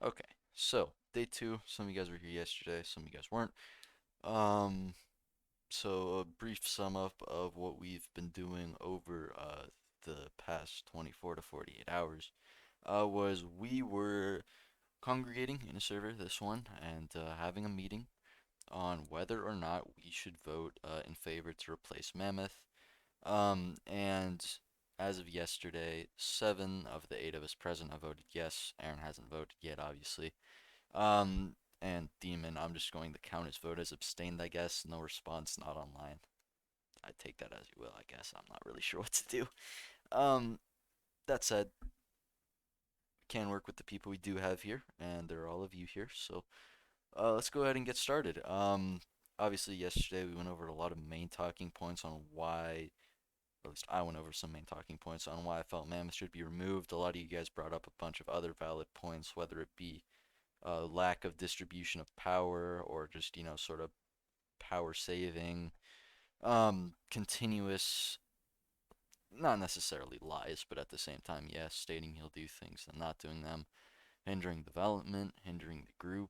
Okay, so day two. Some of you guys were here yesterday, some of you guys weren't. Um, so a brief sum up of what we've been doing over the past 24 to 48 hours was we were congregating in a server, this one, and having a meeting on whether or not we should vote in favor to replace Mammoth. And as of yesterday, seven of the eight of us present have voted yes. Aaron hasn't voted yet, obviously. And Demon, I'm just going to count his vote as abstained, I guess. No response, not online. I take that as you will, I guess. I'm not really sure what to do. Um, that said, can work with the people we do have here, and there are all of you here. So let's go ahead and get started. Obviously, yesterday we went over a lot of main talking points on why, or at least I went over some main talking points on why I felt Mammoth should be removed. A lot of you guys brought up a bunch of other valid points, whether it be lack of distribution of power or just, sort of power saving, continuous, not necessarily lies, but at the same time, yes, stating he'll do things and not doing them, hindering development, hindering the group,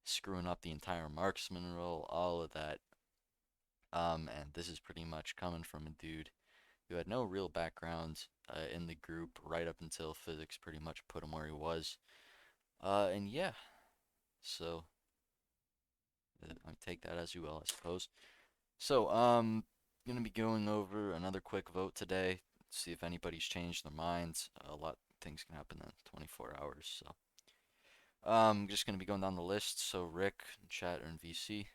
screwing up the entire marksman role, all of that. And this is pretty much coming from a dude who had no real background in the group right up until physics pretty much put him where he was. And yeah, so I take that as you will, I suppose. So, gonna be going over another quick vote today. See if anybody's changed their minds. A lot of things can happen in 24 hours. So, just gonna be going down the list. So, Rick, chat, and VC,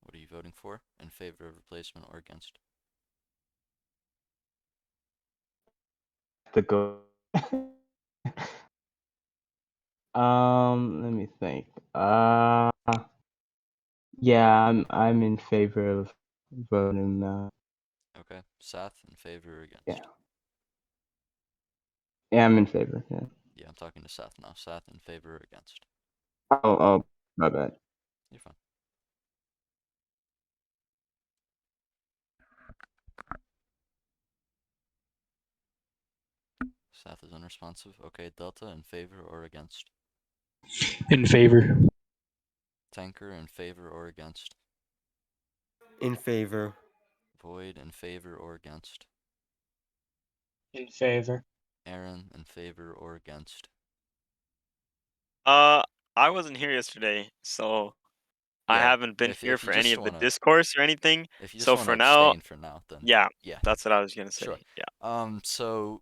what are you voting for? In favor of replacement or against? To go. Let me think. Yeah, I'm in favor of voting. Okay, Sath, in favor or Yeah, against? yeah, I'm in favor. Yeah. Yeah, I'm talking to Sath now. Sath, in favor or against? Oh, my bad. You're fine. Sath is unresponsive. Okay, Delta, in favor or against? In favor. Tanker, in favor or against? In favor. Void, in favor or against? In favor. Aaron, in favor or against? Uh, I wasn't here yesterday, so I Yeah, haven't been here if you for any just of the wanna discourse or anything. if you just So wanna for now, abstain for now, then yeah, yeah, that's what I was gonna sure. say. Yeah. So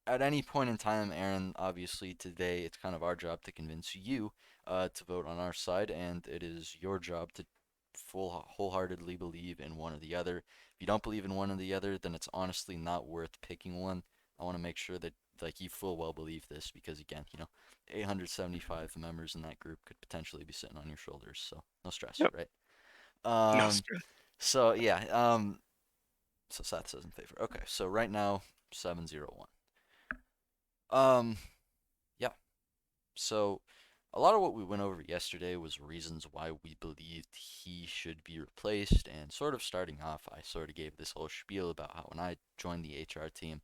at any point in time, Aaron, obviously today it's kind of our job to convince you to vote on our side, and it is your job to wholeheartedly believe in one or the other. If you don't believe in one or the other, then it's honestly not worth picking one. I want to make sure that like you full well believe this because again, 875 members in that group could potentially be sitting on your shoulders, so no stress, Yep. right? No Um, stress. so yeah, so Seth says in favor. Okay, so right now 701. Um, yeah. So a lot of what we went over yesterday was reasons why we believed he should be replaced, and sort of starting off, I sort of gave this whole spiel about how when I joined the HR team,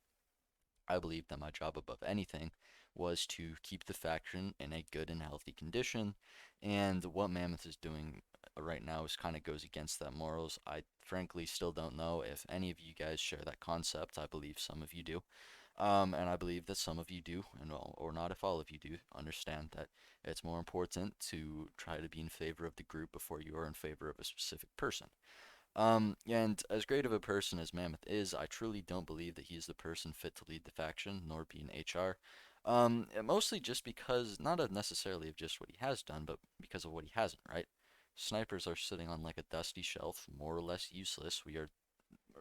I believed that my job above anything was to keep the faction in a good and healthy condition, and what Mammoth is doing right now is kind of goes against that morals. I frankly still don't know if any of you guys share that concept. I believe some of you do. And I believe that some of you do, and or not if all of you do, understand that it's more important to try to be in favor of the group before you are in favor of a specific person. And as great of a person as Mammoth is, I truly don't believe that he's the person fit to lead the faction, nor be an HR. Mostly just because, not of necessarily of just what he has done, but because of what he hasn't, right? Snipers are sitting on like a dusty shelf, more or less useless. We are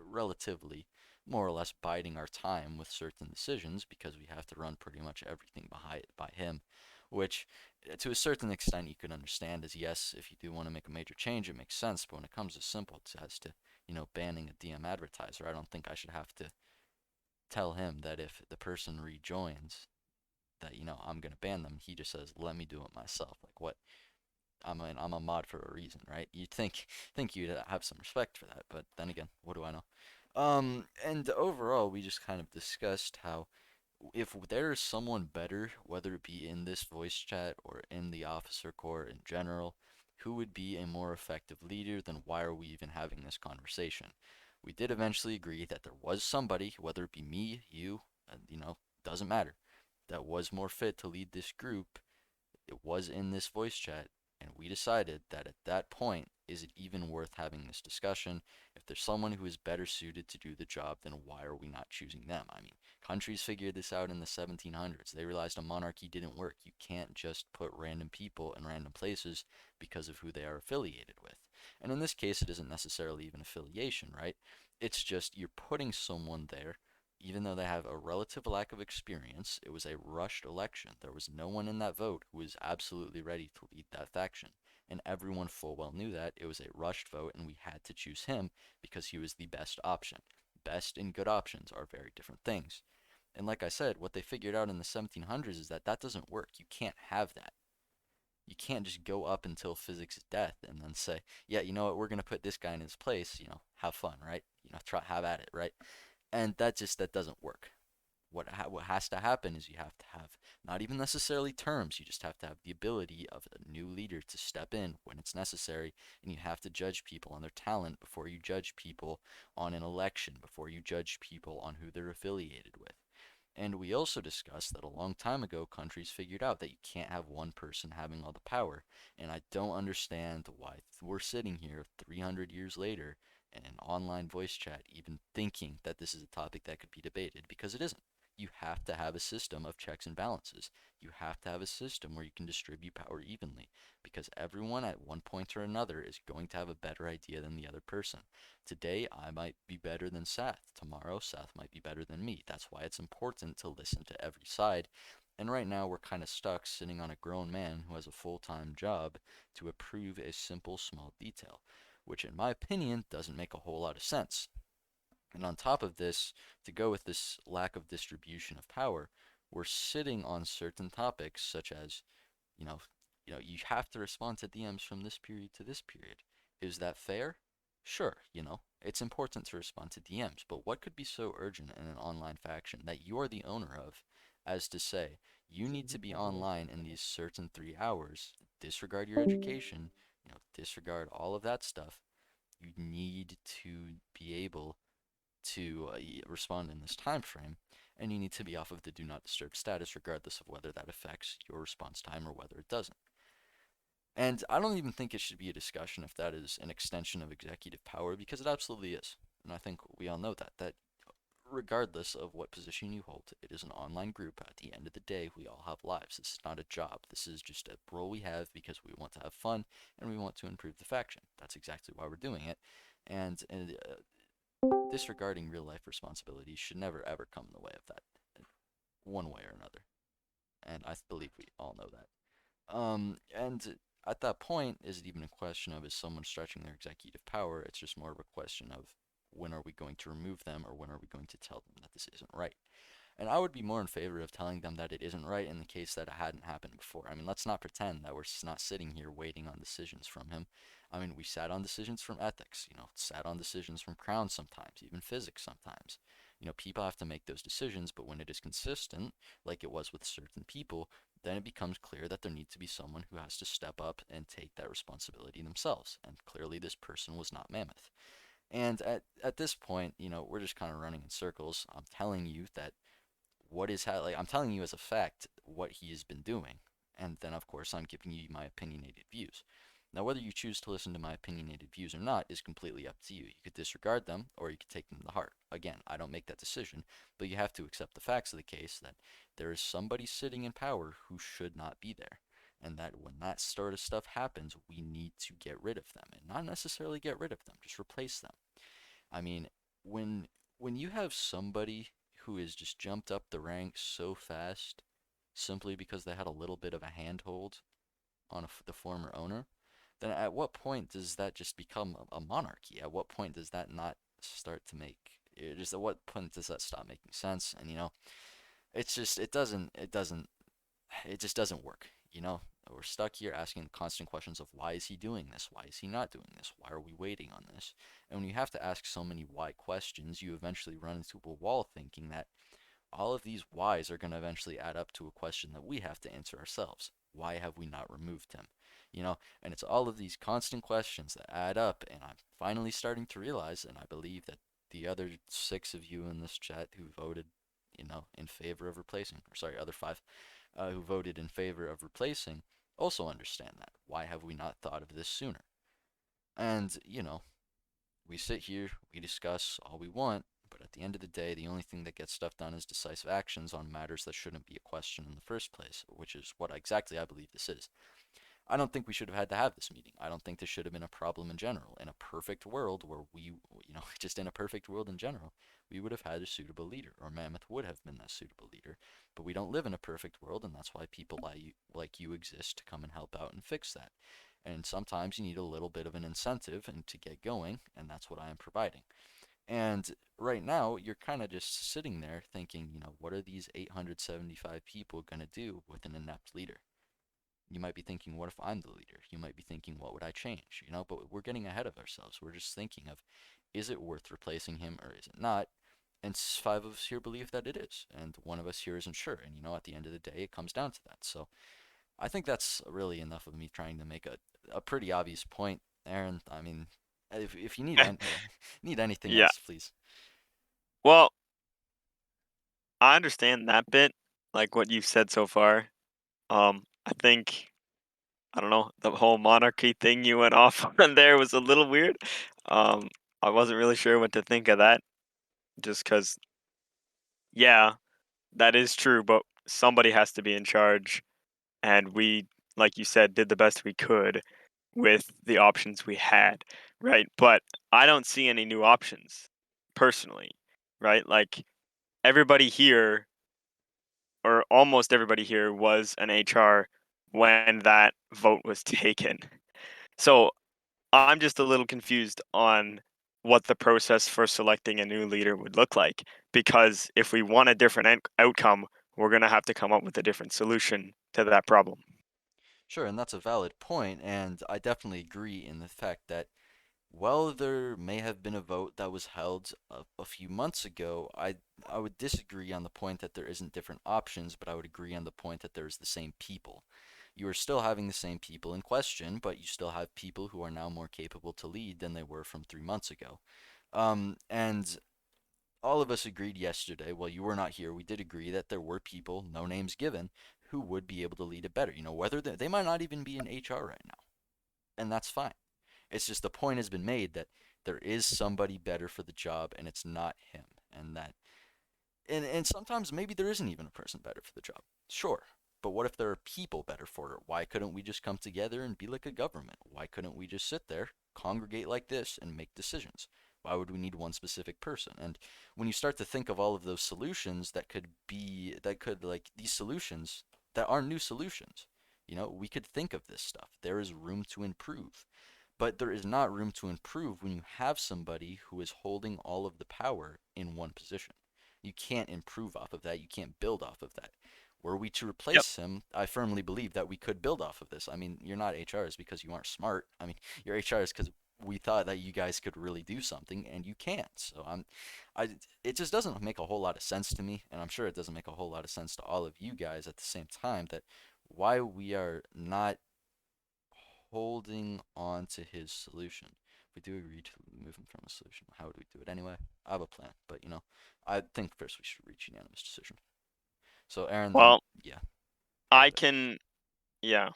relatively more or less biding our time with certain decisions because we have to run pretty much everything by him, which to a certain extent you can understand is yes, if you do want to make a major change, it makes sense. But when it comes to simple, as to banning a DM advertiser, I don't think I should have to tell him that if the person rejoins that I'm gonna ban them. He just says let me do it myself. Like what? I'm a mod for a reason, right? You'd think you'd have some respect for that, but then again, what do I know? And overall, we just kind of discussed how if there is someone better, whether it be in this voice chat or in the officer corps in general, who would be a more effective leader, then why are we even having this conversation? We did eventually agree that there was somebody, whether it be me, you, doesn't matter, that was more fit to lead this group. It was in this voice chat, and we decided that at that point, is it even worth having this discussion? If there's someone who is better suited to do the job, then why are we not choosing them? I mean, countries figured this out in the 1700s. They realized a monarchy didn't work. You can't just put random people in random places because of who they are affiliated with. And in this case, it isn't necessarily even affiliation, right? It's just you're putting someone there even though they have a relative lack of experience. It was a rushed election. There was no one in that vote who was absolutely ready to lead that faction. And everyone full well knew that. It was a rushed vote, and we had to choose him because he was the best option. Best and good options are very different things. And like I said, what they figured out in the 1700s is that that doesn't work. You can't have that. You can't just go up until physics is death and then say, yeah, you know what, we're going to put this guy in his place, have fun, right? Try have at it, right? And that doesn't work. What has to happen is you have to have not even necessarily terms. You just have to have the ability of a new leader to step in when it's necessary, and you have to judge people on their talent before you judge people on an election, before you judge people on who they're affiliated with. And we also discussed that a long time ago, countries figured out that you can't have one person having all the power. And I don't understand why we're sitting here 300 years later in an online voice chat, even thinking that this is a topic that could be debated, because it isn't. You have to have a system of checks and balances. You have to have a system where you can distribute power evenly, because everyone at one point or another is going to have a better idea than the other person. Today, I might be better than Seth. Tomorrow, Seth might be better than me. That's why it's important to listen to every side. And right now, we're kind of stuck sitting on a grown man who has a full time job to approve a simple small detail, which, in my opinion, doesn't make a whole lot of sense. And on top of this, to go with this lack of distribution of power, we're sitting on certain topics such as, you know, you have to respond to DMs from this period to this period. Is that fair? Sure, it's important to respond to DMs, but what could be so urgent in an online faction that you are the owner of as to say, you need to be online in these certain 3 hours, disregard your education, disregard all of that stuff. You need to be able to respond in this time frame, and you need to be off of the do not disturb status regardless of whether that affects your response time or whether it doesn't. And I don't even think it should be a discussion if that is an extension of executive power, because it absolutely is. And I think we all know that regardless of what position you hold, it is an online group. At the end of the day, we all have lives. This is not a job. This is just a role we have because we want to have fun and we want to improve the faction. That's exactly why we're doing it. And disregarding real life responsibilities should never ever come in the way of that, one way or another. And I believe we all know that. And at that point, is it even a question of is someone stretching their executive power? It's just more of a question of when are we going to remove them or when are we going to tell them that this isn't right? And I would be more in favor of telling them that it isn't right in the case that it hadn't happened before. I mean, let's not pretend that we're not sitting here waiting on decisions from him. I mean, we sat on decisions from ethics, sat on decisions from Crown sometimes, even physics sometimes. People have to make those decisions, but when it is consistent, like it was with certain people, then it becomes clear that there needs to be someone who has to step up and take that responsibility themselves. And clearly, this person was not Mammoth. And at this point, we're just kind of running in circles. I'm telling you that like I'm telling you as a fact what he has been doing, and then of course I'm giving you my opinionated views. Now, whether you choose to listen to my opinionated views or not is completely up to you. You could disregard them or you could take them to heart. Again, I don't make that decision, but you have to accept the facts of the case that there is somebody sitting in power who should not be there. And that when that sort of stuff happens, we need to get rid of them. And not necessarily get rid of them, just replace them. I mean, when when you have somebody who has just jumped up the ranks so fast simply because they had a little bit of a handhold on the former owner, then at what point does that just become a monarchy? At what point does that not start to make just at what point does that stop making sense? And it's just it just doesn't work. We're stuck here asking constant questions of why is he doing this? Why is he not doing this? Why are we waiting on this? And when you have to ask so many why questions, you eventually run into a wall thinking that, all of these whys are going to eventually add up to a question that we have to answer ourselves. Why have we not removed him? And it's all of these constant questions that add up, and I'm finally starting to realize, and I believe that the other 6 of you in this chat who voted, in favor of replacing, or sorry, other 5, who voted in favor of replacing, also understand that. Why have we not thought of this sooner? And, we sit here, we discuss all we want, but at the end of the day, the only thing that gets stuff done is decisive actions on matters that shouldn't be a question in the first place, which is what exactly I believe this is. I don't think we should have had to have this meeting. I don't think this should have been a problem in general. In a perfect world where just in a perfect world in general, we would have had a suitable leader, or Mammoth would have been that suitable leader. But we don't live in a perfect world, and that's why people like you exist to come and help out and fix that. And sometimes you need a little bit of an incentive and to get going, and that's what I am providing. And right now, you're kind of just sitting there thinking, what are these 875 people going to do with an inept leader? You might be thinking, what if I'm the leader? You might be thinking, what would I change? But we're getting ahead of ourselves. We're just thinking of, is it worth replacing him or is it not? And 5 of us here believe that it is, and 1 of us here isn't sure. And at the end of the day, it comes down to that. So I think that's really enough of me trying to make a pretty obvious point, Aaron. I mean, if you need anything Yeah. else, please. Well, I understand that bit, like what you've said so far. I think I don't know, the whole monarchy thing you went off on there was a little weird. Um, I wasn't really sure what to think of that, just because, yeah, that is true, but somebody has to be in charge, and we, like you said, did the best we could with the options we had, right? But I don't see any new options, personally, right? Like, everybody here, or almost everybody here, was an HR when that vote was taken. So I'm just a little confused on what the process for selecting a new leader would look like. Because if we want a different outcome, we're going to have to come up with a different solution to that problem. Sure, and that's a valid point, and I definitely agree in the fact that while there may have been a vote that was held a few months ago, I would disagree on the point that there isn't different options, but I would agree on the point that there's the same people. You are still having the same people in question, but you still have people who are now more capable to lead than they were from 3 months ago. And all of us agreed yesterday, well, you were not here, we did agree that there were people, no names given, who would be able to lead it better. Whether they might not even be in HR right now, and that's fine. It's just the point has been made that there is somebody better for the job, and it's not him. And sometimes maybe there isn't even a person better for the job. Sure. But what if there are people better for it? Why couldn't we just come together and be like a government? Why couldn't we just sit there, congregate like this, and make decisions? Why would we need one specific person? And when you start to think of all of those solutions like these solutions that are new solutions, we could think of this stuff. There is room to improve. But there is not room to improve when you have somebody who is holding all of the power in one position. You can't improve off of that. You can't build off of that. Were we to Yep. replace him, I firmly believe that we could build off of this. I mean, you're not HRs because you aren't smart. I mean, you're HRs because we thought that you guys could really do something, and you can't. So it just doesn't make a whole lot of sense to me, and I'm sure it doesn't make a whole lot of sense to all of you guys at the same time that why we are not holding on to his solution. If we do agree to move him from a solution, how would we do it anyway? I have a plan, but I think first we should reach unanimous decision. So Aaron, Well, yeah, go I ahead. can, yeah,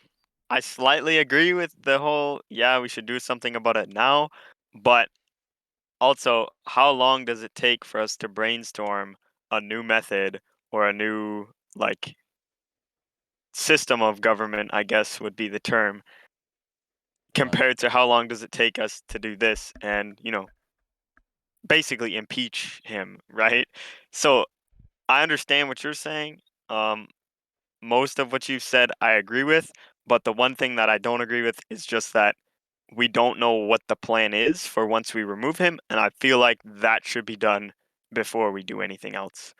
I slightly agree with the whole, yeah, we should do something about it now. But also, how long does it take for us to brainstorm a new method or a new, like, system of government, I guess would be the term, Month. compared to how long does it take us to do this and, basically impeach him, right? So I understand what you're saying. Um, most of what you've said, I agree with. But the one thing that I don't agree with is just that we don't know what the plan is for once we remove him. And I feel like that should be done before we do anything else.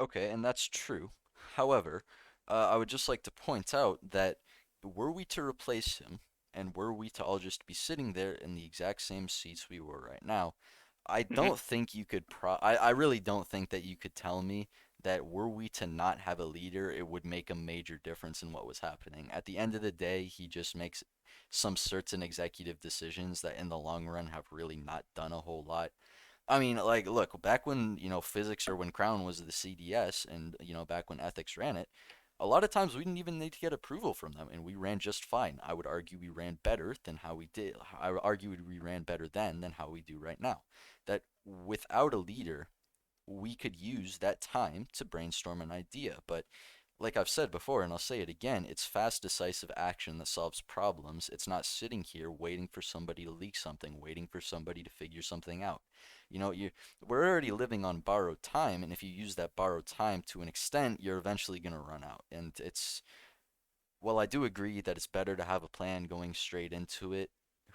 Okay, and that's true. However, I would just like to point out that were we to replace him, and were we to all just be sitting there in the exact same seats we were right now, I Hmm. don't think you could I really don't think that you could tell me that were we to not have a leader, it would make a major difference in what was happening. At the end of the day, he just makes some certain executive decisions that in the long run have really not done a whole lot. I mean, like, look, back when, physics or when Crown was the CDS and, back when ethics ran it, a lot of times we didn't even need to get approval from them and we ran just fine. I would argue we ran better than how we did. I would argue we ran better then than how we do right now. That without a leader, we could use that time to brainstorm an idea. But like I've said before, and I'll say it again, it's fast, decisive action that solves problems. It's not sitting here waiting for somebody to leak something, waiting for somebody to figure something out. We're already living on borrowed time, and if you use that borrowed time to an extent, you're eventually going to run out. And well, I do agree that it's better to have a plan going straight into it.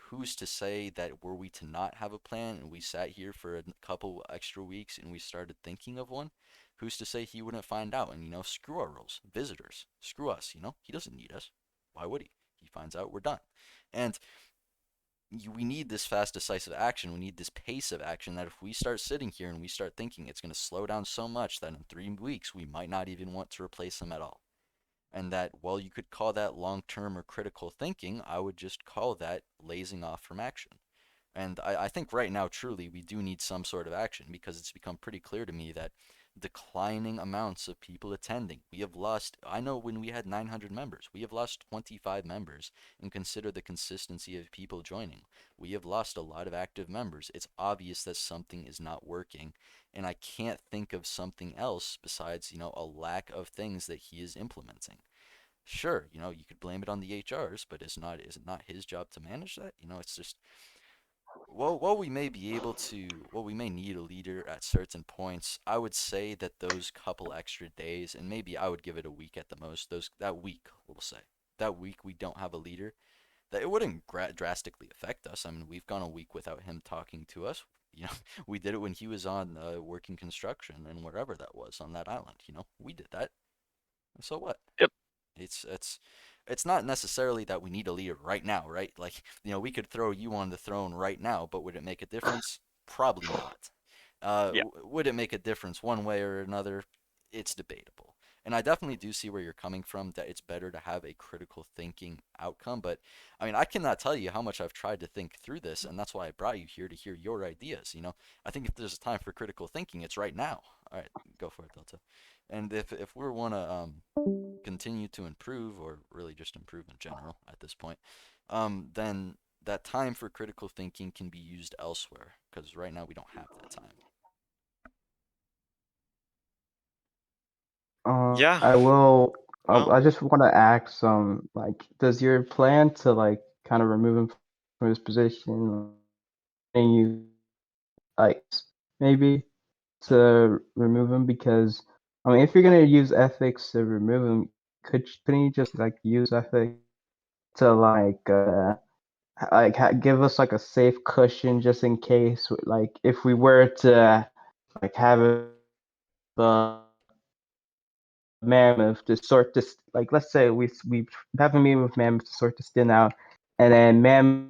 Who's to say that were we to not have a plan and we sat here for a couple extra weeks and we started thinking of one, who's to say he wouldn't find out and, screw our rules, visitors, screw us, he doesn't need us. Why would he? He finds out we're done. And we need this fast, decisive action. We need this pace of action that if we start sitting here and we start thinking, it's going to slow down so much that in 3 weeks we might not even want to replace him at all. And that, while you could call that long term or critical thinking, I would just call that lazing off from action. And I think right now, truly, we do need some sort of action because it's become pretty clear to me that declining amounts of people attending. We have lost, I know when we had 900 members, we have lost 25 members, and consider the consistency of people joining. We have lost a lot of active members. It's obvious that something is not working, and I can't think of something else besides, a lack of things that he is implementing. Sure, you could blame it on the HRs, but is it not his job to manage that? It's just while we may be able to, well, we may need a leader at certain points. I would say that those couple extra days, and maybe I would give it a week at the most. That week, we'll say, that week we don't have a leader. That it wouldn't drastically affect us. I mean, we've gone a week without him talking to us. You know, we did it when he was on working construction and wherever that was on that island. We did that. So what? Yep. It's not necessarily that we need a leader right now, right? Like, we could throw you on the throne right now, but would it make a difference? Probably not. Yeah. Would it make a difference one way or another? It's debatable. And I definitely do see where you're coming from, that it's better to have a critical thinking outcome. But I mean, I cannot tell you how much I've tried to think through this, and that's why I brought you here to hear your ideas. I think if there's a time for critical thinking, it's right now. All right, go for it, Delta. And if we want to continue to improve, or really just improve in general at this point, then that time for critical thinking can be used elsewhere, because right now we don't have that time. Yeah. I will. Well, I just want to ask, like, does your plan to like kind of remove him from his position, and you like maybe to remove him? Because I mean, if you're gonna use ethics to remove him, couldn't you just like use ethics to give us like a safe cushion just in case, like if we were to like have a Mammoth to sort this, like let's say we have a meeting with Mammoth to sort this thing out, and then Mammoth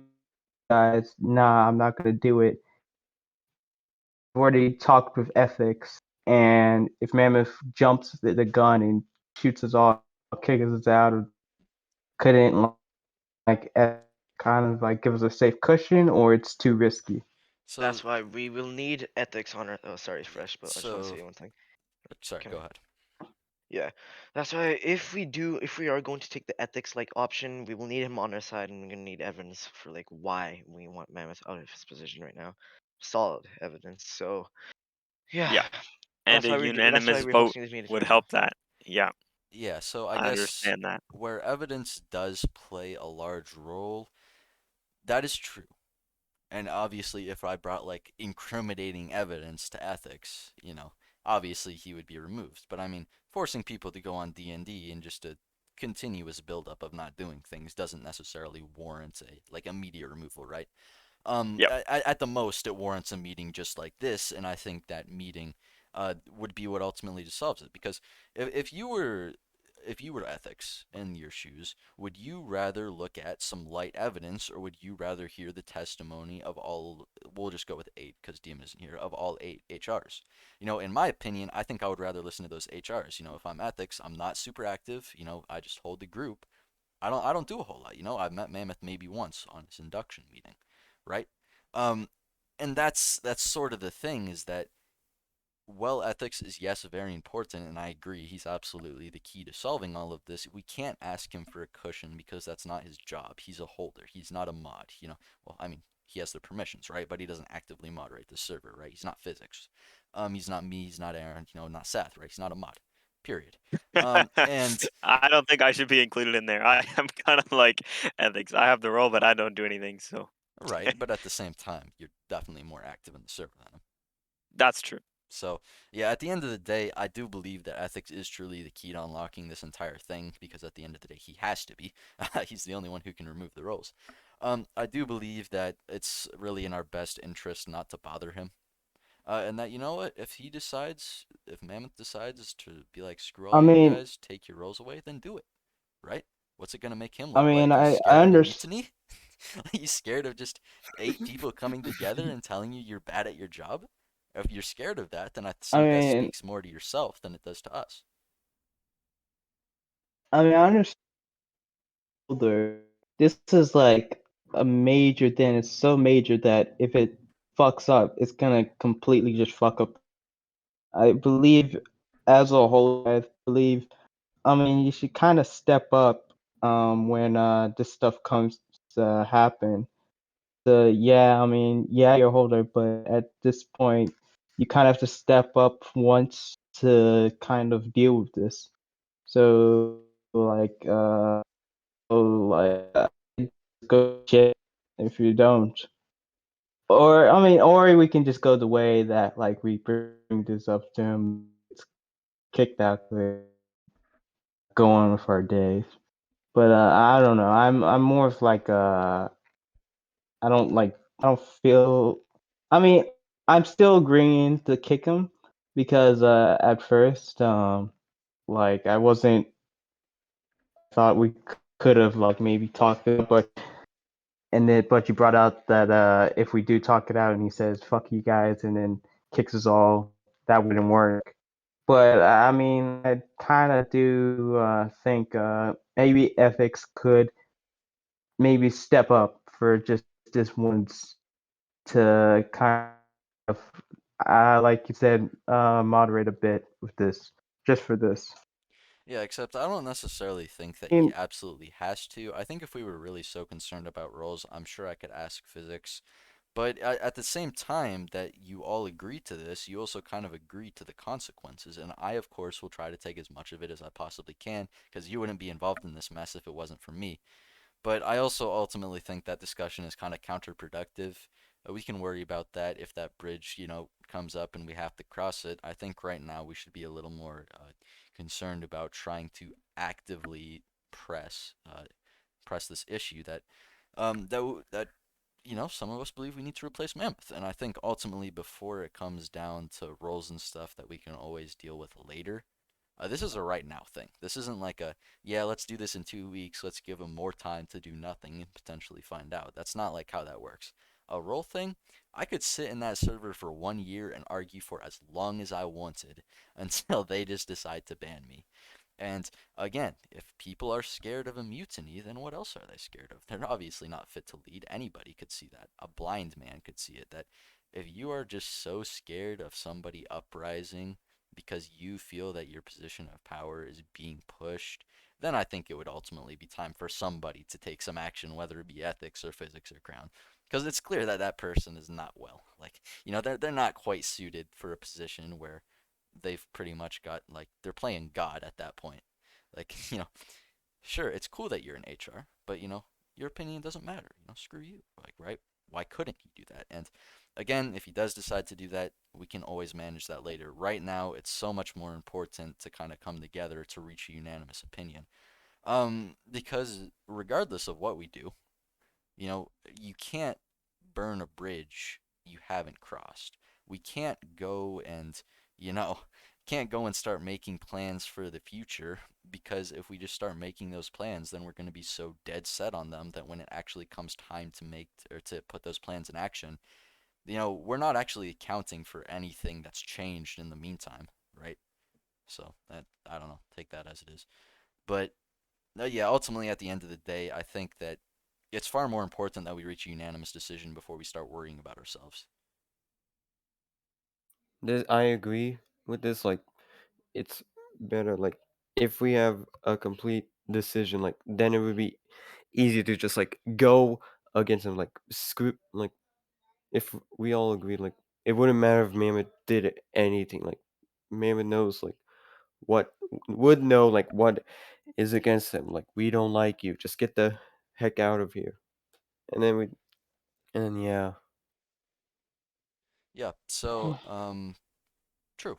guys, nah, I'm not gonna do it. I've already talked with ethics, and if Mammoth jumps the gun and shoots us all, kicks us out, or couldn't kind of like give us a safe cushion, or it's too risky. So, That's why we will need ethics on our. Oh, sorry, yeah, Fresh, but I just want to so say one thing. sorry, Can go I? ahead. Yeah, that's why if we are going to take the ethics like option, we will need him on our side, and we're gonna need evidence for like why we want Mammoth out of his position right now. Solid evidence. So yeah, yeah. And a that's why unanimous we're vote hosting these meetings would right now. help that. Yeah, Yeah, so I I guess understand that. where evidence does play a large role, that is true. And obviously, if I brought like incriminating evidence to ethics, obviously he would be removed. But I mean, forcing people to go on D&D and just a continuous buildup of not doing things doesn't necessarily warrant a like immediate removal, right? Yep. At the most, it warrants a meeting just like this, and I think that meeting would be what ultimately solves it. Because if you were if you were ethics in your shoes, would you rather look at some light evidence or would you rather hear the testimony of all, we'll just go with eight because Demon isn't here, of all eight HRs? In my opinion, I think I would rather listen to those HRs. If I'm ethics, I'm not super active. I just hold the group. I don't do a whole lot. I've met Mammoth maybe once on his induction meeting, right? Um, and that's sort of the thing is that well, ethics is, yes, very important, and I agree he's absolutely the key to solving all of this. We can't ask him for a cushion because that's not his job. He's a holder. He's not a mod. Well, I mean, he has the permissions, right? But he doesn't actively moderate the server, right? He's not physics. He's not me. He's not Aaron. Not Seth, right? He's not a mod. Period. And I don't think I should be included in there. I am kind of like ethics. I have the role, but I don't do anything. So right, but at the same time, you're definitely more active in the server than him. that's true. So, yeah, at the end of the day, I do believe that ethics is truly the key to unlocking this entire thing because at the end of the day, he has to be. He's the only one who can remove the roles. I do believe that it's really in our best interest not to bother him. And that, you know what, if Mammoth decides to be like, screw all I you mean, guys, take your roles away, then do it, right? What's it going to make him I look mean, like? He's I scared of a understand. mutiny? He's scared of just eight people coming together and telling you you're bad at your job? If you're scared of that, then I I think that mean, speaks more to yourself than it does to us. I understand. This is like a major thing. It's so major that if it fucks up, it's gonna completely just fuck up. I believe, as a whole, I believe. I mean, you should kind of step up when this stuff comes to happen. Yeah, I mean, yeah, you're a holder, but at this point, you kind of have to step up once to kind of deal with this. So, like, go shit if you don't. Or, I mean, or we can just go the way that, like, we bring this up to him, it's kicked out, go on with our days. But I don't know. I'm more of like I don't feel. I mean, I'm still agreeing to kick him because at first like I wasn't thought we could have like maybe talked it, but you brought out that if we do talk it out and he says fuck you guys and then kicks us all, that wouldn't work. But I mean, I kind of do think maybe ethics could maybe step up for just this once to kind of, like you said, moderate a bit with this, just for this. Yeah, except I don't necessarily think that I he mean, absolutely has to. I think if we were really so concerned about roles, I'm sure I could ask physics. But at the same time that you all agree to this, you also kind of agree to the consequences. And I, of course, will try to take as much of it as I possibly can because you wouldn't be involved in this mess if it wasn't for me. But I also ultimately think that discussion is kind of counterproductive. We can worry about that if that bridge, comes up and we have to cross it. I think right now we should be a little more concerned about trying to actively press press this issue that some of us believe we need to replace Mammoth. And I think ultimately, before it comes down to roles and stuff that we can always deal with later, this is a right now thing. This isn't like yeah, let's do this in 2 weeks, let's give them more time to do nothing and potentially find out. That's not like how that works. A role thing, I could sit in that server for 1 year and argue for as long as I wanted until they just decide to ban me. And again, if people are scared of a mutiny, then what else are they scared of? They're obviously not fit to lead. Anybody could see that. A blind man could see it. That if you are just so scared of somebody uprising because you feel that your position of power is being pushed, then I think it would ultimately be time for somebody to take some action, whether it be ethics or physics or crown. Because it's clear that that person is not well. Like, they're not quite suited for a position where they've pretty much got like they're playing God at that point. Like, sure, it's cool that you're in HR, but your opinion doesn't matter. Screw you. Like, right? Why couldn't he do that? And again, if he does decide to do that, we can always manage that later. Right now, it's so much more important to kind of come together to reach a unanimous opinion. Because regardless of what we do, you can't burn a bridge you haven't crossed. We can't go and, you know, can't go and start making plans for the future, because if we just start making those plans, then we're going to be so dead set on them that when it actually comes time to make or to put those plans in action, we're not actually accounting for anything that's changed in the meantime, right? So that, I don't know, take that as it is. But yeah, ultimately at the end of the day, I think that it's far more important that we reach a unanimous decision before we start worrying about ourselves. I agree with this. Like, it's better, like, if we have a complete decision, like, then it would be easy to just like go against him, like screw, like, if we all agreed, like, it wouldn't matter if Mammoth did anything. Like, Mammoth knows, like, what would know, like, what is against him. Like, we don't like you. Just get the heck out of here. And then yeah. Yeah. So, true.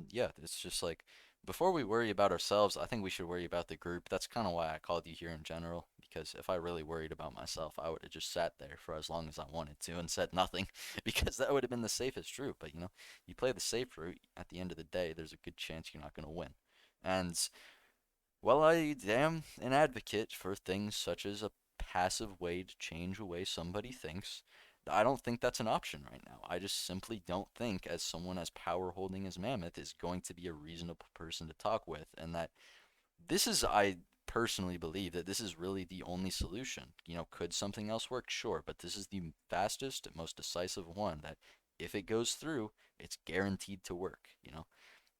Yeah, it's just like before we worry about ourselves, I think we should worry about the group. That's kind of why I called you here in general, because if I really worried about myself, I would have just sat there for as long as I wanted to and said nothing, because that would have been the safest route. But you play the safe route, at the end of the day, there's a good chance you're not going to win. And while I am an advocate for things such as a passive way to change the way somebody thinks, I don't think that's an option right now. I just simply don't think, as someone as power holding as Mammoth is going to be a reasonable person to talk with, and that I personally believe that this is really the only solution. Could something else work? Sure, but this is the fastest, most decisive one that if it goes through, it's guaranteed to work.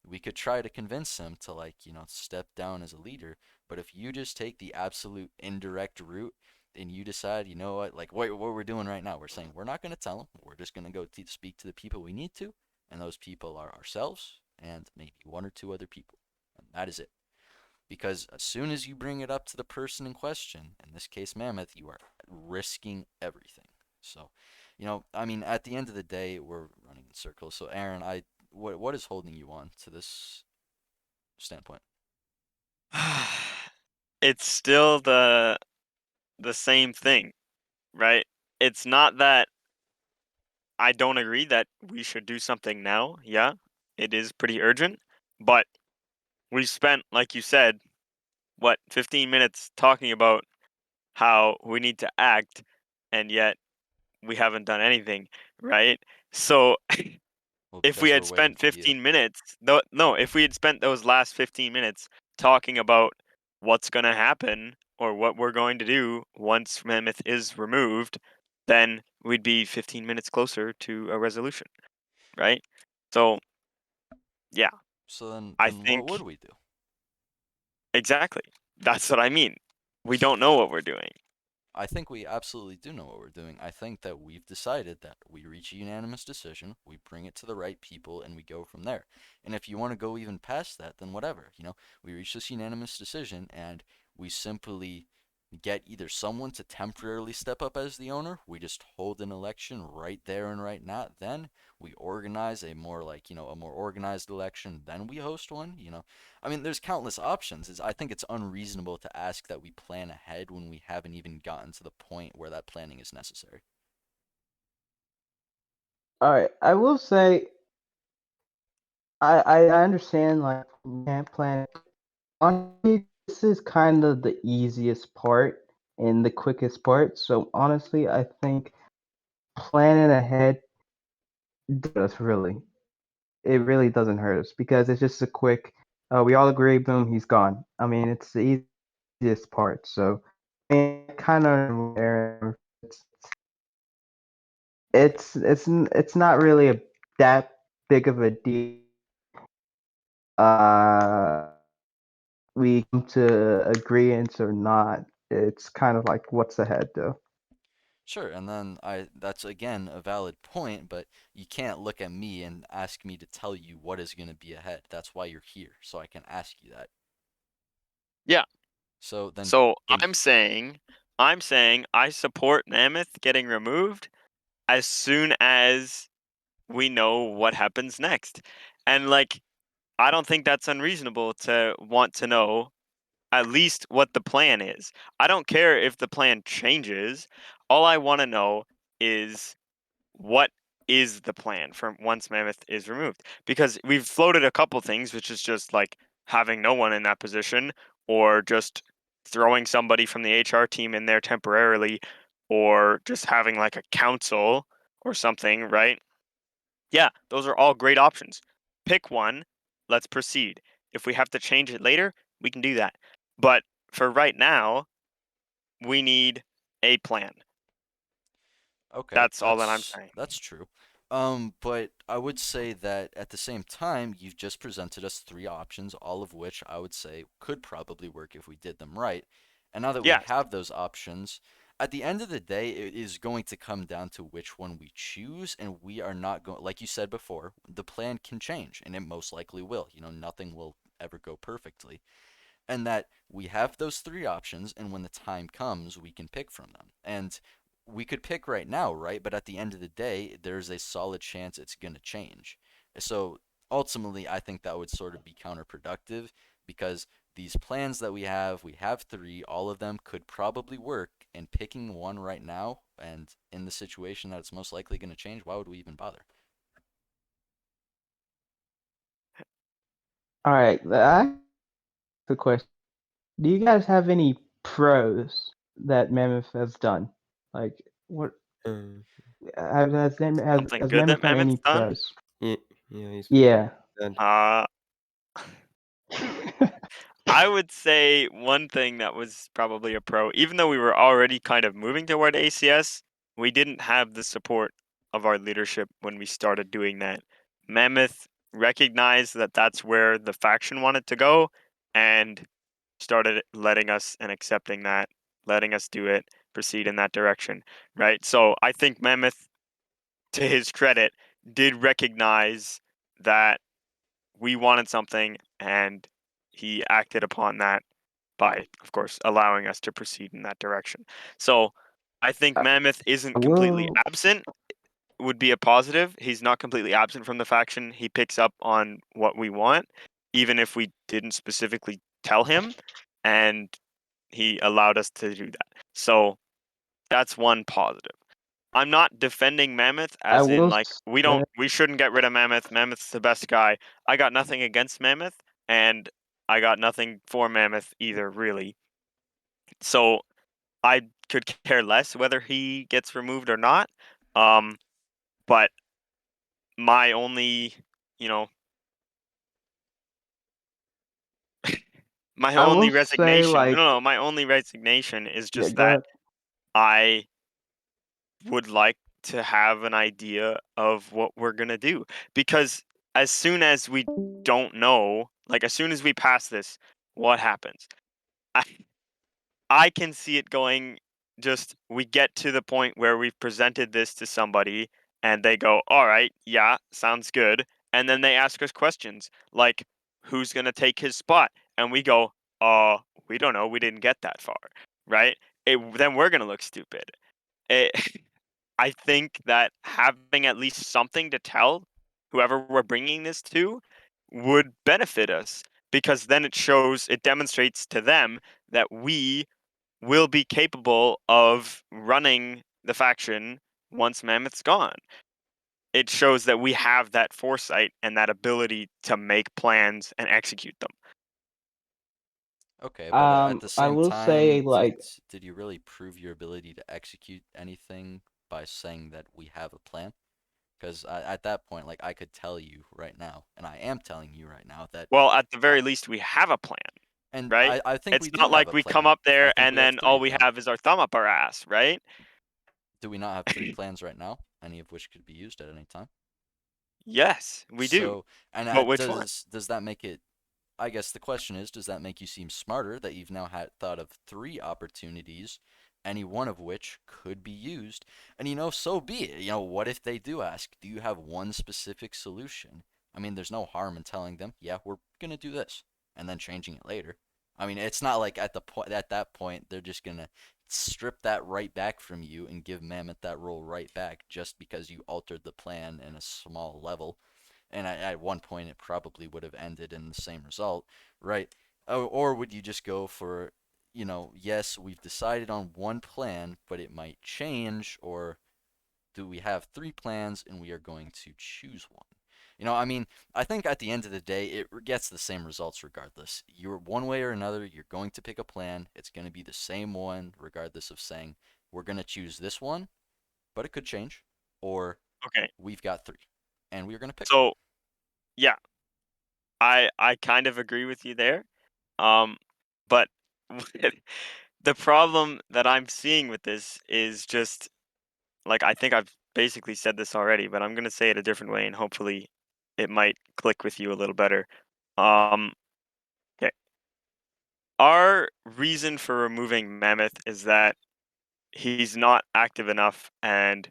We could try to convince him to, like, step down as a leader, but if you just take the absolute indirect route and you decide, you know what, like what we're doing right now, we're saying we're not going to tell him, we're just going to go speak to the people we need to, and those people are ourselves and maybe one or two other people, and that is it. Because as soon as you bring it up to the person in question, in this case Mammoth, you are risking everything. So, I mean, at the end of the day, we're running in circles. So, Aaron, what is holding you on to this standpoint? It's still the same thing, right? It's not that I don't agree that we should do something now. Yeah, it is pretty urgent, but we spent, like you said, what, 15 minutes talking about how we need to act, and yet we haven't done anything, right? So Well, if we because had we're waiting spent for you. 15 minutes, no, if we had spent those last 15 minutes talking about what's going to happen or what we're going to do once Mammoth is removed, then we'd be 15 minutes closer to a resolution, right? So, yeah, So then, I then what would think we do? exactly. That's what I mean. We don't know what we're doing. I think we absolutely do know what we're doing. I think that we've decided that we reach a unanimous decision, we bring it to the right people, and we go from there. And if you want to go even past that, then whatever. We reach this unanimous decision, and we simply get either someone to temporarily step up as the owner, we just hold an election right there and right now, then we organize a more like, a more organized election, then we host one. I mean, there's countless options. I think it's unreasonable to ask that we plan ahead when we haven't even gotten to the point where that planning is necessary. All right, I will say I understand like we can't plan. Honestly, this is kind of the easiest part and the quickest part. So honestly, I think planning ahead does really. It really doesn't hurt us because it's just a quick. We all agree, boom, he's gone. I mean, it's the easiest part. So I mean, kind of it's not really that big of a deal. Uh, we come to agreements or not. It's kind of like what's ahead, though. Sure, and then that's again a valid point, but you can't look at me and ask me to tell you what is going to be ahead. That's why you're here, so I can ask you that. Yeah. So then So then I'm saying I support Mammoth getting removed as soon as we know what happens next. And like I don't think that's unreasonable to want to know at least what the plan is. I don't care if the plan changes. All I want to know is what is the plan for once Mammoth is removed? Because we've floated a couple things, which is just like having no one in that position, or just throwing somebody from the HR team in there temporarily, or just having like a council or something, right? Yeah, those are all great options. Pick one, let's proceed. If we have to change it later, we can do that. But for right now, we need a plan. Okay, That's all that I'm saying. that's true. But I would say that at the same time, you've just presented us three options, all of which I would say could probably work if we did them right. And now that we Yes, have those options, at the end of the day, it is going to come down to which one we choose, and we are not going, like you said before, the plan can change, and it most likely will. Nothing will ever go perfectly, and that we have those three options, and when the time comes we can pick from them, and we could pick right now, right? But at the end of the day there's a solid chance it's going to change. So ultimately I think that would sort of be counterproductive, because these plans that we have three, all of them could probably work, and picking one right now and in the situation that it's most likely going to change, why would we even bother? All right, that's the question. Do you guys have any pros that Mammoth has done? Like, what Um, something has good that Mammoth done any Mammoth's done. pros? yeah, yeah, he's Yeah. dead. Uh, I would say one thing that was probably a pro, even though we were already kind of moving toward ACS, we didn't have the support of our leadership when we started doing that. Mammoth recognized that that's where the faction wanted to go and started letting us and accepting that, letting us do it, proceed in that direction, right? So I think Mammoth, to his credit, did recognize that we wanted something and he acted upon that by, of course, allowing us to proceed in that direction. So I think I Mammoth isn't completely will. absent, would be a positive. He's not completely absent from the faction. He picks up on what we want, even if we didn't specifically tell him, and he allowed us to do that. So that's one positive. I'm not defending Mammoth I as in will like say. we shouldn't get rid of Mammoth. Mammoth's the best guy. I got nothing against Mammoth and I got nothing for Mammoth either really. So I could care less whether he gets removed or not. Um but my only, you know, my I only will say resignation. No, like. no, my only resignation is Yeah. just Go that ahead. I would like to have an idea of what we're going to do, because as soon as we don't know, like as soon as we pass this, what happens? I I can see it going, just we get to the point where we've presented this to somebody and they go, "All right, yeah, sounds good." And then they ask us questions like who's going to take his spot? And we go, "Uh, we don't know. We didn't get that far." Right? Then we're going to look stupid. It, I think that having at least something to tell whoever we're bringing this to would benefit us, because then it demonstrates to them that we will be capable of running the faction once Mammoth's gone. It shows that we have that foresight and that ability to make plans and execute them. Okay, but at the I same will say time, like. did you really prove your ability to execute anything by saying that we have a plan? Because at that point, like I could tell you right now, and I am telling you right now that, Well, at the uh, very least, we have a plan, and right? I think It's we do not have like a we come plan. up I there think and we have then three all of we them. have is our thumb up our ass, right? Do we not have three plans right now? Any of which could be used at any time. Yes, we do. So, and But which one? does that make it? I guess the question is, does that make you seem smarter that you've now had thought of three opportunities, any one of which could be used? And so be it. What if they do ask, do you have one specific solution? I mean, there's no harm in telling them, yeah, we're gonna do this, and then changing it later. I mean, it's not like at that point they're just gonna strip that right back from you and give Mammoth that role right back just because you altered the plan in a small level, and at one point it probably would have ended in the same result, right? Or would you just go for, yes, we've decided on one plan, but it might change, or do we have 3 plans and we are going to choose one? You know, I mean, I think at the end of the day, it gets the same results regardless. You're one way or another, you're going to pick a plan. It's going to be the same one, regardless of saying, we're going to choose this one, but it could change. Or Okay. we've got 3, and we're going to pick one. So yeah, I kind of agree with you there. But the problem that I'm seeing with this is just like I think I've basically said this already, but I'm gonna say it a different way, and hopefully it might click with you a little better. Um, okay. Our reason for removing Mammoth is that he's not active enough, and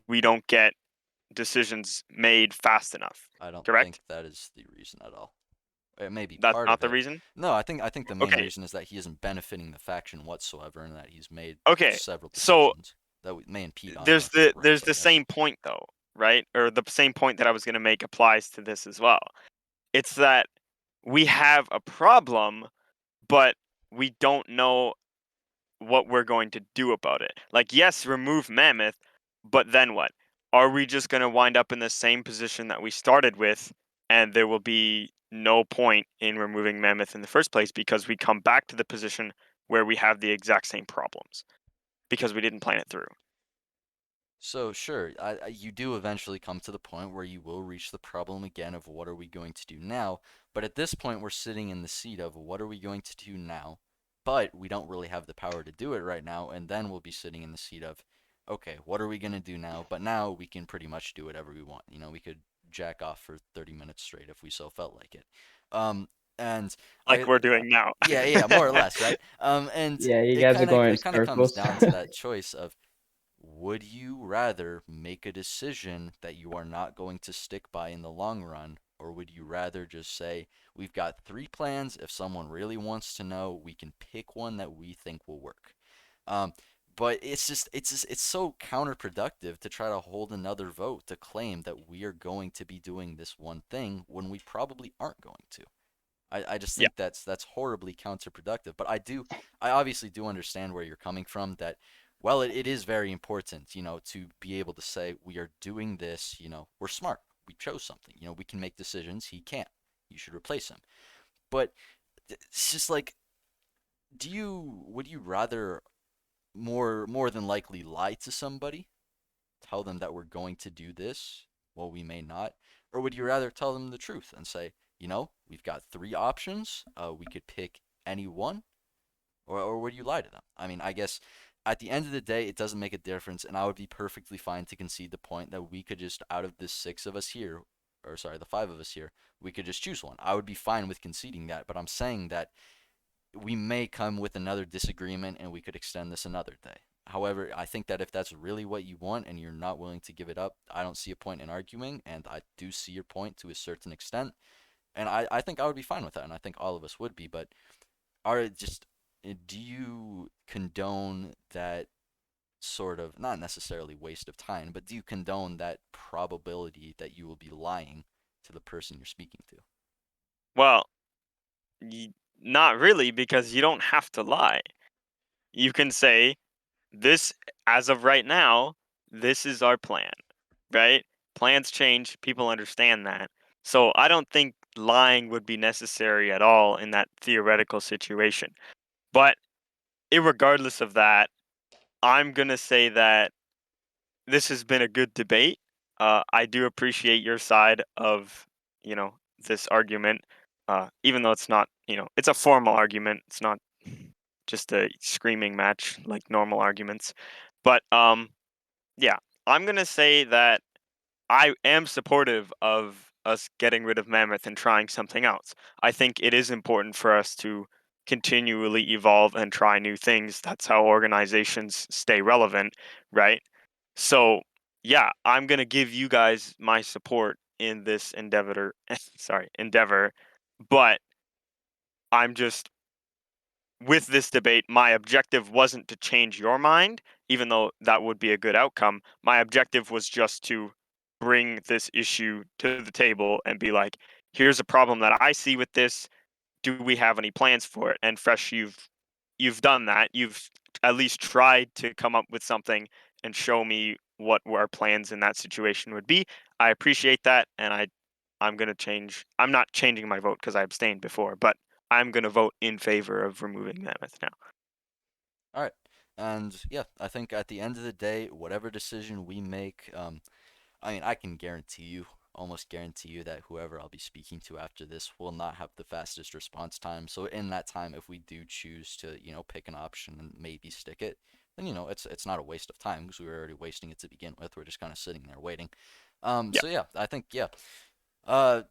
we don't get decisions made fast enough. I don't think Correct? that is the reason at all. It may be That's part not of the it. reason. No, I think the main Okay. reason is that he isn't benefiting the faction whatsoever, and that he's made Okay. several So decisions that may impede on there's our the growth, there's I the guess. same point though, right? Or the same point that I was gonna make applies to this as well. It's that we have a problem, but we don't know what we're going to do about it. Like, yes, remove Mammoth, but then what? Are we just going to wind up in the same position that we started with, and there will be no point in removing Mammoth in the first place because we come back to the position where we have the exact same problems because we didn't plan it through? So sure, you do eventually come to the point where you will reach the problem again of what are we going to do now. But at this point, we're sitting in the seat of what are we going to do now? But we don't really have the power to do it right now, and then we'll be sitting in the seat of, okay, what are we gonna do now? But now we can pretty much do whatever we want. You know, we could jack off for 30 minutes straight if we so felt like it. Um, and Like I, we're doing now. yeah, more or less, right? And Yeah, you it guys are kind of going in it kind of comes circles. down to that choice of would you rather make a decision that you are not going to stick by in the long run, or would you rather just say, we've got 3 plans. If someone really wants to know, we can pick one that we think will work. Um, but it's so counterproductive to try to hold another vote to claim that we are going to be doing this one thing when we probably aren't going to. I just Yeah. think that's horribly counterproductive. But I obviously do understand where you're coming from. That well, it is very important, to be able to say we are doing this. We're smart. We chose something. We can make decisions. He can't. You should replace him. But it's just like, would you rather more than likely lie to somebody, tell them that we're going to do this, well, we may not, or would you rather tell them the truth and say, we've got 3 options, we could pick any one, or would you lie to them? I mean, I guess at the end of the day, it doesn't make a difference, and I would be perfectly fine to concede the point that we could just, out of the 6 of us here, or sorry, the 5 of us here, we could just choose one. I would be fine with conceding that, but I'm saying that we may come with another disagreement and we could extend this another day. However, I think that if that's really what you want and you're not willing to give it up, I don't see a point in arguing, and I do see your point to a certain extent. And I think I would be fine with that, and I think all of us would be. But do you condone that sort of, not necessarily waste of time, but do you condone that probability that you will be lying to the person you're speaking to? Well, not really, because you don't have to lie. You can say, this, as of right now, this is our plan, right? Plans change, people understand that. So I don't think lying would be necessary at all in that theoretical situation. But irregardless of that, I'm going to say that this has been a good debate. I do appreciate your side of, you know, this argument, even though it's not, it's a formal argument. It's not just a screaming match like normal arguments. But yeah, I'm gonna say that I am supportive of us getting rid of Mammoth and trying something else. I think it is important for us to continually evolve and try new things. That's how organizations stay relevant, right? So, yeah, I'm going to give you guys my support in this endeavor, endeavor, but I'm just with this debate, my objective wasn't to change your mind, even though that would be a good outcome. My objective was just to bring this issue to the table and be like, here's a problem that I see with this. Do we have any plans for it? And Fresh, you've done that. You've at least tried to come up with something and show me what our plans in that situation would be. I appreciate that, and I'm gonna change. I'm not changing my vote because I abstained before, but I'm gonna vote in favor of removing Mammoth now. All right. And yeah, I think at the end of the day, whatever decision we make, I mean, I can guarantee you, almost guarantee you that whoever I'll be speaking to after this will not have the fastest response time. So in that time, if we do choose to, pick an option and maybe stick it, then it's not a waste of time because we were already wasting it to begin with. We're just kind of sitting there waiting. Yeah. So yeah, I think yeah. Uh,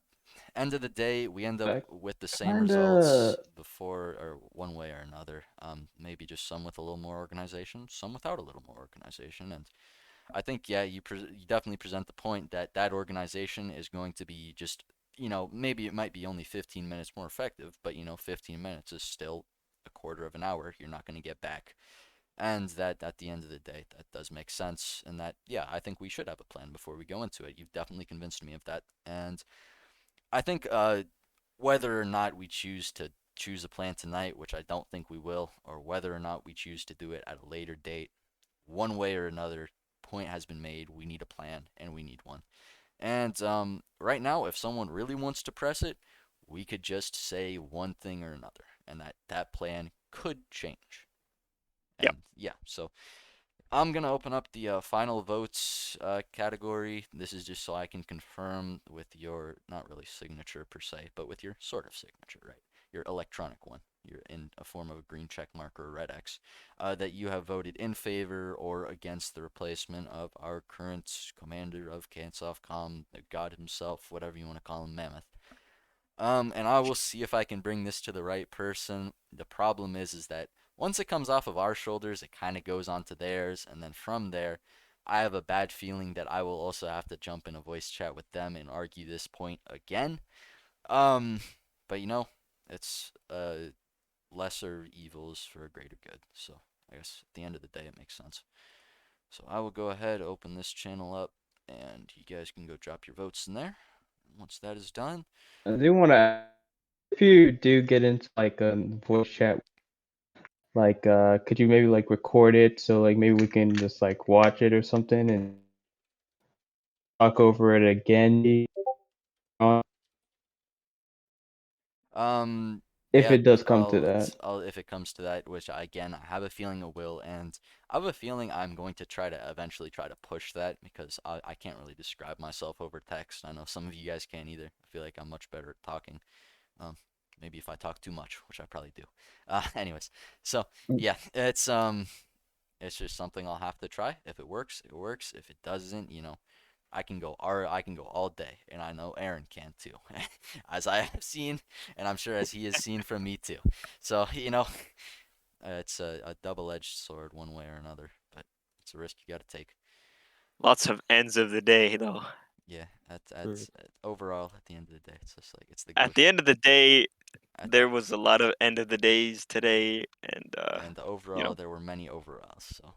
End of the day, we end up with the same results Kinda. before or one way or another. Maybe just some with a little more organization, some without a little more organization, and I think yeah, you definitely present the point that that organization is going to be just maybe it might be only 15 minutes more effective, but 15 minutes is still a quarter of an hour you're not going to get back. And that at the end of the day, that does make sense. And that, yeah, I think we should have a plan before we go into it. You've definitely convinced me of that. And I think whether or not we choose to choose a plan tonight, which I don't think we will, or whether or not we choose to do it at a later date, one way or another, point has been made. We need a plan, and we need one. And right now, if someone really wants to press it, we could just say one thing or another, and that plan could change. Yep. And yeah, so I'm gonna open up the final votes category. This is just so I can confirm with your not really signature per se, but with your sort of signature, right? Your electronic one. You're in a form of a green check mark or a red X. That you have voted in favor or against the replacement of our current commander of CANSOFCOM, God himself, whatever you want to call him, Mammoth. And I will see if I can bring this to the right person. The problem is that once it comes off of our shoulders, it kind of goes onto theirs, and then from there, I have a bad feeling that I will also have to jump in a voice chat with them and argue this point again. Um, but it's lesser evils for a greater good. So I guess at the end of the day, it makes sense. So I will go ahead, open this channel up, and you guys can go drop your votes in there. Once that is done, I do want to. If you do get into like a voice chat, like could you maybe like record it so like maybe we can just like watch it or something and talk over it again? If Yeah, it does come to that. I'll if it comes to that, which again I have a feeling it will, and I have a feeling I'm going to try to eventually try to push that because I can't really describe myself over text. I know some of you guys can't either. I feel like I'm much better at talking. Um, Maybe if I talk too much, which I probably do. Anyways, so yeah, it's just something I'll have to try. If it works, it works. If it doesn't, I can go all day, and I know Aaron can too, as I have seen, and I'm sure as he has seen from me too. So it's a double-edged sword one way or another, but it's a risk you got to take. Lots of ends of the day, though. Yeah, Mm. overall at the end of the day, it's just like it's the At ghost. the end of the day, At the there was a lot of end of the days today, and and you overall know. there were many overalls, so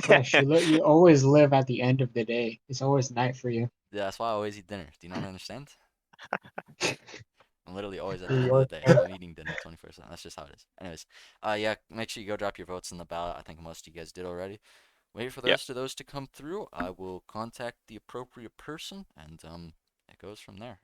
Gosh, you always live at the end of the day. It's always night for you. yeah, that's why I always eat dinner. Do you not understand? I'm literally always at New the end of the York. day. I'm eating dinner 24/7. That's just how it is. Anyways, yeah, make sure you go drop your votes in the ballot. I think most of you guys did already. Wait for the Yeah. rest of those to come through. I will contact the appropriate person, and it goes from there.